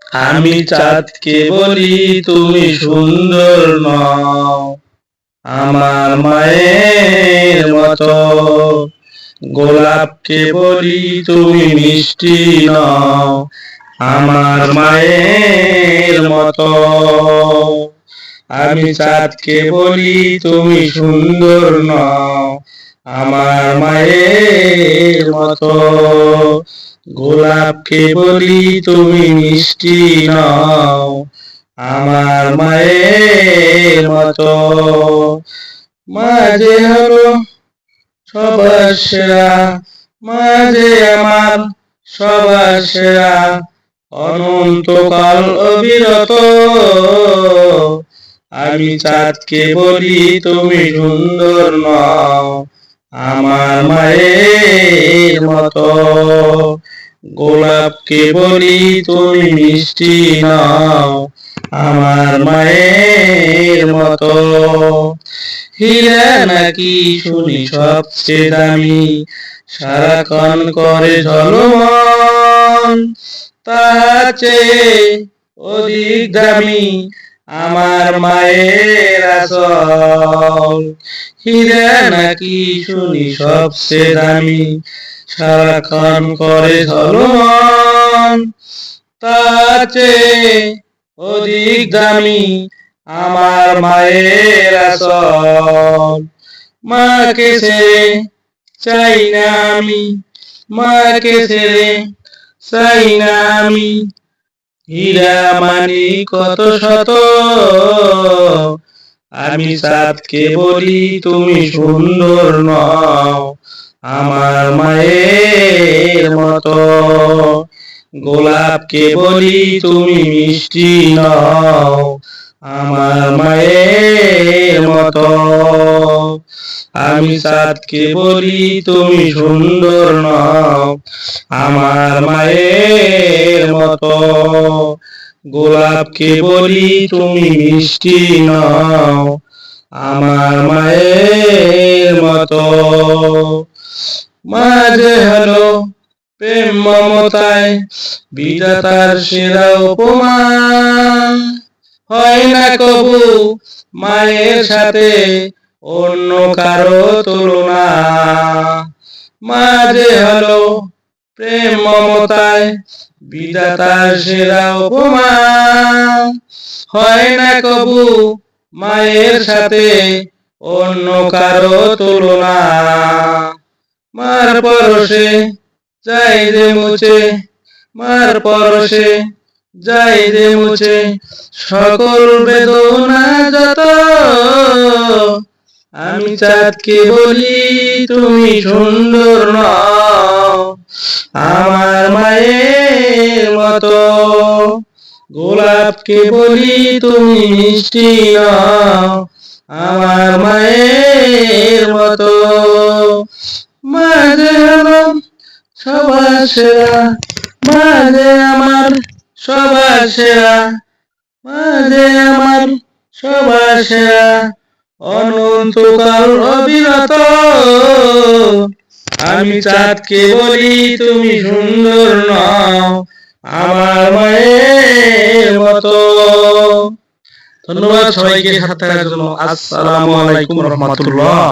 আমি চাঁদকে বলি তুমি সুন্দর নও, আমার মায়ের মতো। গোলাপকে বলি তুমি মিষ্টি নও, আমার মায়ের মতো। আমি চাঁদকে বলি তুমি সুন্দর নও, আমার মায়ের মতো। গোলাপকে বলি তুমি মিষ্টি নও, আমার মায়ের মতো। মাঝে হলো সবার সেরা, মাঝে আমার সবার সেরা, অনন্তকাল অবিরত। আমি চাঁদকে বলি তুমি সুন্দর নও, আমার মায়ের মতো। গোলাপকে বলি তুমি মিষ্টি নও, আমার মায়ের মতো। হীরা নাকি শুনি সবচেয়ে দামি, সারাক্ষণ করে ঝলমল, তার চেয়ে অধিক দামি আমার মায়ের আঁচল। হীরা নাকি শুনি সবচেয়ে দামি, সারাক্ষণ করে ঝলমল, তার চেয়ে অধিক দামি আমার মায়ের আঁচল। মাকে ছেড়ে চাই না আমি, মাকে ছেড়ে চাই না আমি, হীরা মানি কত শত। আমি চাঁদকে বলি তুমি সুন্দর নও, আমার মায়ের মতো। গোলাপকে বলি তুমি মিষ্টি নও, আমার মায়ের মতো। আমি চাঁদকে বলি তুমি সুন্দর নও, আমার মায়ের মতো। গোলাপকে বলি তুমি মিষ্টি নও, আমার মায়ের মতো। মাঝে হলো প্রেম মমতায় বিধাতার সেরা উপমা, হয় না কবু মায়ের সাথে অন্য কারো তুলনা। মাঝে হলো প্রেম মমতায় বিধাতার সেরা উপমা, হয় না কবু মায়ের সাথে অন্য কারো তুলনা। মার পরশে যাই রে মুছে, মার পরশে যাই রে মুছে, সকল বেদনা যত। আমি চাঁদকে বলি তুমি সুন্দর নও, আমার মায়ের মতো। গোলাপকে বলি তুমি মিষ্টি নও, আমার মায়ের মতো। মাঝে হলো সবার সেরা, মাঝে আমার সবার সেরা, মাঝে আমার সবার সেরা, অনন্তকাল অবিরত। আমি চাঁদকে বলি তুমি সুন্দর নও, আমার মায়ের মতো। ধন্যবাদ সবাইকে সাথে থাকার জন্য। আসসালামু আলাইকুম রহমতুল্লাহ।